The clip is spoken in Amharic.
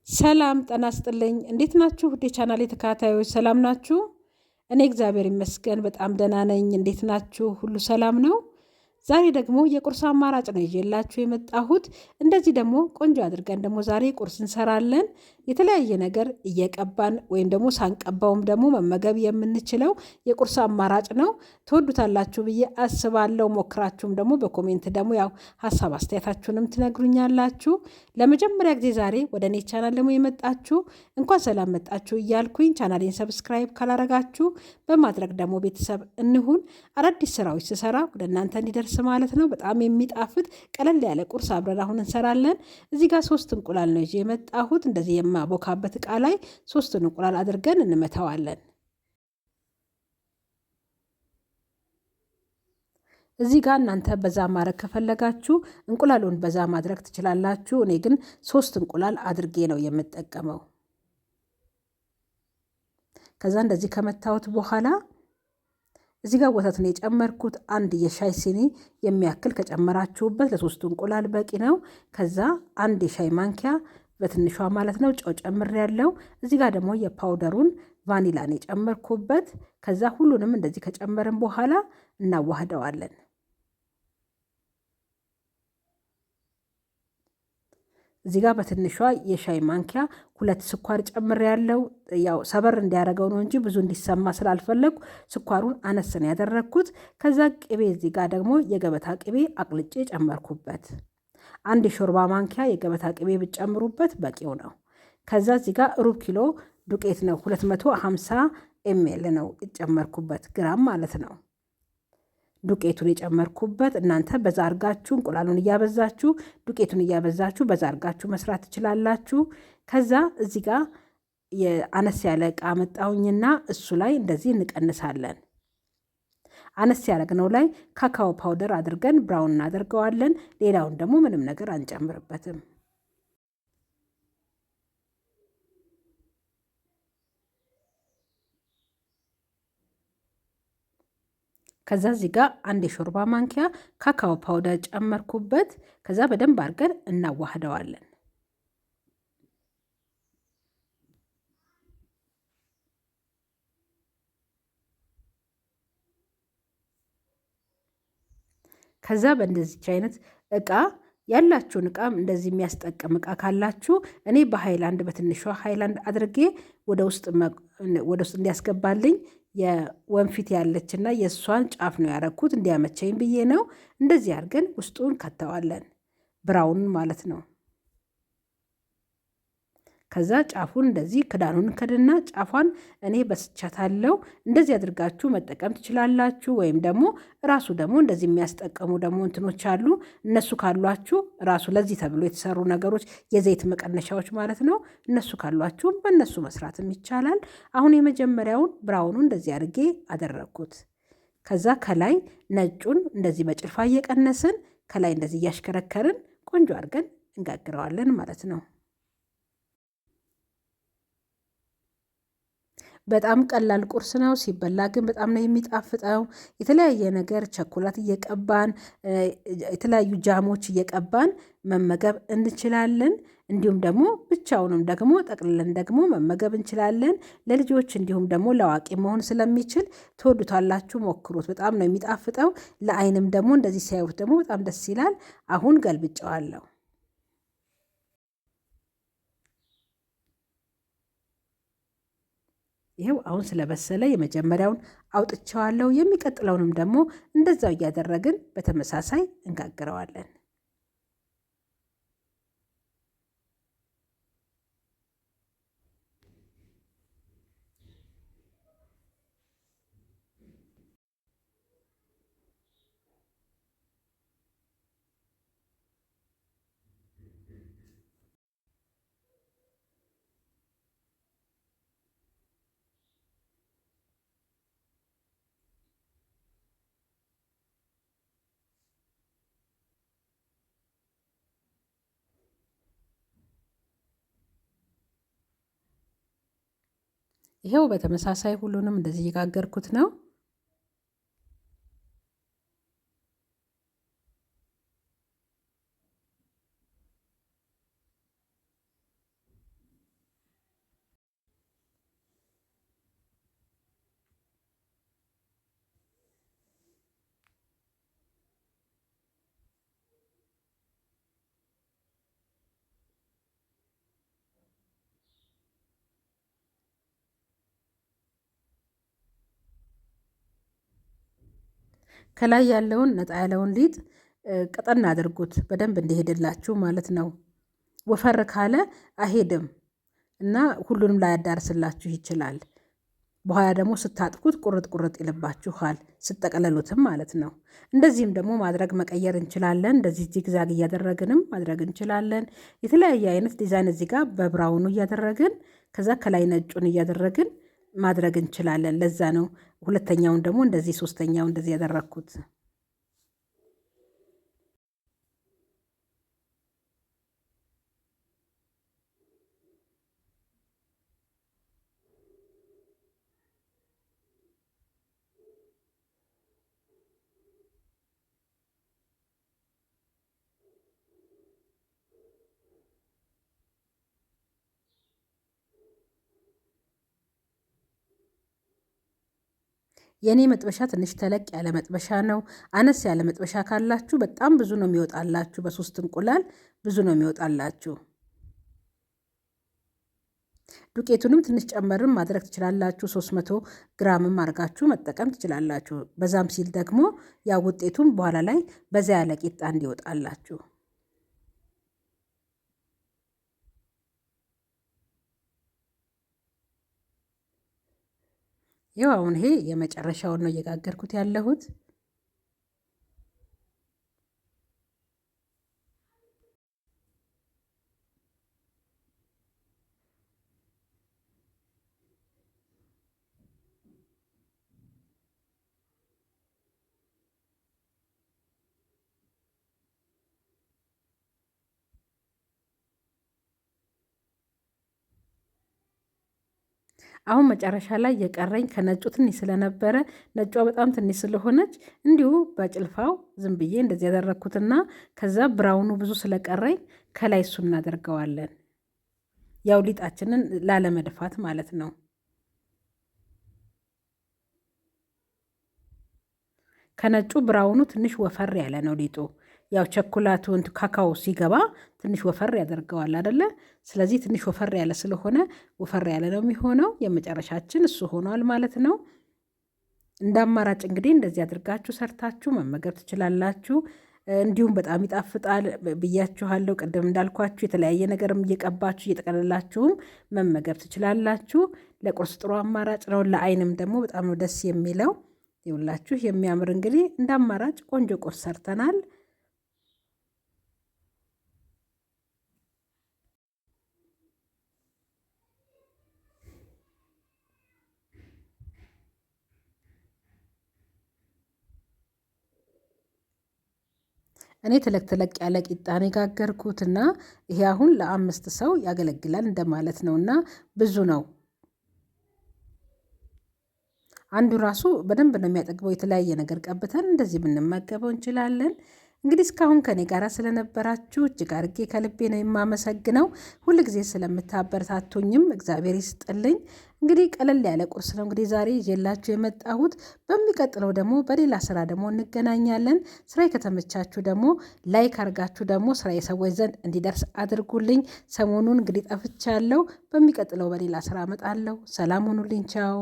ሰላም ጤና ይስጥልኝ እንዴት ናችሁ? ውድ የቻናሌ ተከታታዮች ሰላም ናችሁ? እኔ እግዚአብሔር ይመስገን በጣም ደህና ነኝ። እንዴት ናችሁ? ሁሉ ሰላም ነው? ዛሬ ደግሞ የቁርስ አማራጭ ነው ይዤላችሁ የመጣሁት። እንደዚህ ደግሞ ቆንጆ አድርገን ደግሞ ዛሬ ቁርስ እንሰራለን። የተለያየ ነገር እየቀባን ወይም ደግሞ ሳንቀባውም ደግሞ መመገብ የምንችለው የቁርስ አማራጭ ነው። ትወዱታላችሁ ብዬ አስባለሁ። ሞክራችሁም ደግሞ በኮሜንት ደግሞ ያው ሀሳብ አስተያየታችሁንም ትነግሩኛላችሁ። ለመጀመሪያ ጊዜ ዛሬ ወደ እኔ ቻናል ደግሞ የመጣችሁ እንኳን ሰላም መጣችሁ እያልኩኝ ቻናሌን ሰብስክራይብ ካላረጋችሁ በማድረግ ደግሞ ቤተሰብ እንሁን። አዳዲስ ስራዎች ስሰራ ወደ እናንተ እንዲደርስ ማለት ነው። በጣም የሚጣፍጥ ቀለል ያለ ቁርስ አብረን አሁን እንሰራለን። እዚህ ጋር 3 እንቁላል ነው ይዤ የመጣሁት። እንደዚህ የማቦካበት እቃ ላይ 3 እንቁላል አድርገን እንመታዋለን። እዚህ ጋር እናንተ በዛ ማድረግ ከፈለጋችሁ እንቁላሉን በዛ ማድረግ ትችላላችሁ። እኔ ግን 3 እንቁላል አድርጌ ነው የምጠቀመው። ከዛ እንደዚህ ከመታወት በኋላ እዚህ ጋር ወተት ነው የጨመርኩት። 1 የሻይ ሲኒ የሚያክል ከጨመራችሁበት ለ3 እንቁላል በቂ ነው። ከዛ 1 የሻይ ማንኪያ በትንሿ ማለት ነው ጨው ጨምሬያለሁ። እዚህ ጋር ደግሞ የፓውደሩን ቫኒላን የጨመርኩበት። ከዛ ሁሉንም እንደዚህ ከጨመርን በኋላ እናዋህደዋለን። እዚህ ጋር በትንሿ የሻይ ማንኪያ 2 ስኳር ጨምሬያለሁ። ያው ሰበር እንዲያደርገው ነው እንጂ ብዙ እንዲሰማ ስላልፈለግኩ ስኳሩን አነስ ነው ያደረግኩት። ከዛ ቅቤ እዚህ ጋር ደግሞ የገበታ ቅቤ አቅልጬ ጨመርኩበት። 1 የሾርባ ማንኪያ የገበታ ቅቤ ብጨምሩበት በቂው ነው። ከዛ እዚህ ጋር ሩብ ኪሎ ዱቄት ነው 250 ኤምኤል ነው የጨመርኩበት ግራም ማለት ነው። ዱቄቱን የጨመርኩበት እናንተ በዛ አርጋችሁ እንቁላሉን እያበዛችሁ ዱቄቱን እያበዛችሁ በዛ አርጋችሁ መስራት ትችላላችሁ። ከዛ እዚህ ጋር የአነስ ያለ እቃ መጣሁኝና እሱ ላይ እንደዚህ እንቀንሳለን። አነስ ያደረግነው ላይ ካካኦ ፓውደር አድርገን ብራውን እናደርገዋለን። ሌላውን ደግሞ ምንም ነገር አንጨምርበትም። ከዛ እዚህ ጋር 1 የሾርባ ማንኪያ ካካኦ ፓውደር ጨመርኩበት። ከዛ በደንብ አድርገን እናዋህደዋለን። ከዛ በእንደዚች አይነት እቃ ያላችሁን እቃም እንደዚህ የሚያስጠቅም እቃ ካላችሁ እኔ በሃይላንድ በትንሿ ሃይላንድ አድርጌ ወደ ውስጥ እንዲያስገባልኝ የወንፊት ያለችና የእሷን ጫፍ ነው ያረኩት እንዲያመቸኝ ብዬ ነው። እንደዚህ አድርገን ውስጡን ከተዋለን ብራውን ማለት ነው። ከዛ ጫፉን እንደዚህ ክዳኑን ከድና ጫፏን እኔ በስቻታለሁ። እንደዚህ አድርጋችሁ መጠቀም ትችላላችሁ። ወይም ደግሞ ራሱ ደግሞ እንደዚህ የሚያስጠቀሙ ደግሞ እንትኖች አሉ። እነሱ ካሏችሁ ራሱ ለዚህ ተብሎ የተሰሩ ነገሮች የዘይት መቀነሻዎች ማለት ነው። እነሱ ካሏችሁ በእነሱ መስራትም ይቻላል። አሁን የመጀመሪያውን ብራውኑ እንደዚህ አድርጌ አደረግኩት። ከዛ ከላይ ነጩን እንደዚህ በጭልፋ እየቀነስን ከላይ እንደዚህ እያሽከረከርን ቆንጆ አድርገን እንጋግረዋለን ማለት ነው። በጣም ቀላል ቁርስ ነው። ሲበላ ግን በጣም ነው የሚጣፍጠው። የተለያየ ነገር ቸኮላት እየቀባን የተለያዩ ጃሞች እየቀባን መመገብ እንችላለን። እንዲሁም ደግሞ ብቻውንም ደግሞ ጠቅልለን ደግሞ መመገብ እንችላለን። ለልጆች እንዲሁም ደግሞ ለአዋቂ መሆን ስለሚችል ትወዱታላችሁ። ሞክሩት። በጣም ነው የሚጣፍጠው። ለዓይንም ደግሞ እንደዚህ ሲያዩት ደግሞ በጣም ደስ ይላል። አሁን ገልብጨዋለሁ። ይሄው አሁን ስለበሰለ የመጀመሪያውን አውጥቼዋለሁ። የሚቀጥለውንም ደግሞ እንደዛው እያደረግን በተመሳሳይ እንጋግረዋለን። ይሄው በተመሳሳይ ሁሉንም እንደዚህ እየጋገርኩት ነው። ከላይ ያለውን ነጣ ያለውን ሊጥ ቀጠን አድርጉት በደንብ እንዲሄድላችሁ ማለት ነው። ወፈር ካለ አይሄድም እና ሁሉንም ላያዳርስላችሁ ይችላል። በኋላ ደግሞ ስታጥፉት ቁርጥ ቁርጥ ይልባችኋል፣ ስጠቀለሉትም ማለት ነው። እንደዚህም ደግሞ ማድረግ መቀየር እንችላለን። እንደዚህ ዚግዛግ እያደረግንም ማድረግ እንችላለን። የተለያየ አይነት ዲዛይን እዚህ ጋር በብራውኑ እያደረግን ከዛ ከላይ ነጩን እያደረግን ማድረግ እንችላለን። ለዛ ነው ሁለተኛውን ደግሞ እንደዚህ ሶስተኛው እንደዚህ ያደረግኩት። የኔ መጥበሻ ትንሽ ተለቅ ያለ መጥበሻ ነው። አነስ ያለ መጥበሻ ካላችሁ በጣም ብዙ ነው የሚወጣላችሁ። በሶስት እንቁላል ብዙ ነው የሚወጣላችሁ። ዱቄቱንም ትንሽ ጨመርም ማድረግ ትችላላችሁ። 300 ግራምም አድርጋችሁ መጠቀም ትችላላችሁ። በዛም ሲል ደግሞ ያ ውጤቱም በኋላ ላይ በዛ ያለ ቂጣ እንዲወጣላችሁ። ይኸው አሁን ይሄ የመጨረሻውን ነው እየጋገርኩት ያለሁት። አሁን መጨረሻ ላይ የቀረኝ ከነጩ ትንሽ ስለነበረ ነጯ በጣም ትንሽ ስለሆነች እንዲሁ በጭልፋው ዝም ብዬ እንደዚህ ያደረግኩትና ከዛ ብራውኑ ብዙ ስለቀረኝ ከላይ እሱን እናደርገዋለን። ያው ሊጣችንን ላለመድፋት ማለት ነው። ከነጩ ብራውኑ ትንሽ ወፈር ያለ ነው ሊጡ። ያው ቸኮላቱ ካካው ሲገባ ትንሽ ወፈር ያደርገዋል አይደለ? ስለዚህ ትንሽ ወፈር ያለ ስለሆነ ወፈር ያለ ነው የሚሆነው። የመጨረሻችን እሱ ሆኗል ማለት ነው። እንደ አማራጭ እንግዲህ እንደዚህ አድርጋችሁ ሰርታችሁ መመገብ ትችላላችሁ። እንዲሁም በጣም ይጣፍጣል ብያችኋለሁ። ቅድም እንዳልኳችሁ የተለያየ ነገርም እየቀባችሁ እየጠቀለላችሁም መመገብ ትችላላችሁ። ለቁርስ ጥሩ አማራጭ ነው። ለአይንም ደግሞ በጣም ነው ደስ የሚለው። ይውላችሁ የሚያምር እንግዲህ እንደ አማራጭ ቆንጆ ቁርስ ሰርተናል። እኔ ተለቅ ተለቅ ያለ ቂጣ ነው የጋገርኩት እና ይሄ አሁን ለ5 ሰው ያገለግላል እንደማለት ነው እና ብዙ ነው። አንዱ ራሱ በደንብ ነው የሚያጠግበው። የተለያየ ነገር ቀብተን እንደዚህ ብንመገበው እንችላለን። እንግዲህ እስካሁን ከኔ ጋር ስለነበራችሁ እጅግ አድርጌ ከልቤ ነው የማመሰግነው። ሁል ጊዜ ስለምታበረታቱኝም እግዚአብሔር ይስጥልኝ። እንግዲህ ቀለል ያለ ቁርስ ነው እንግዲህ ዛሬ ይዤላችሁ የመጣሁት። በሚቀጥለው ደግሞ በሌላ ስራ ደግሞ እንገናኛለን። ስራዬ ከተመቻችሁ ደግሞ ላይክ አድርጋችሁ ደግሞ ስራ የሰዎች ዘንድ እንዲደርስ አድርጉልኝ። ሰሞኑን እንግዲህ ጠፍቻለሁ። በሚቀጥለው በሌላ ስራ እመጣለሁ። ሰላም ሁኑልኝ። ቻው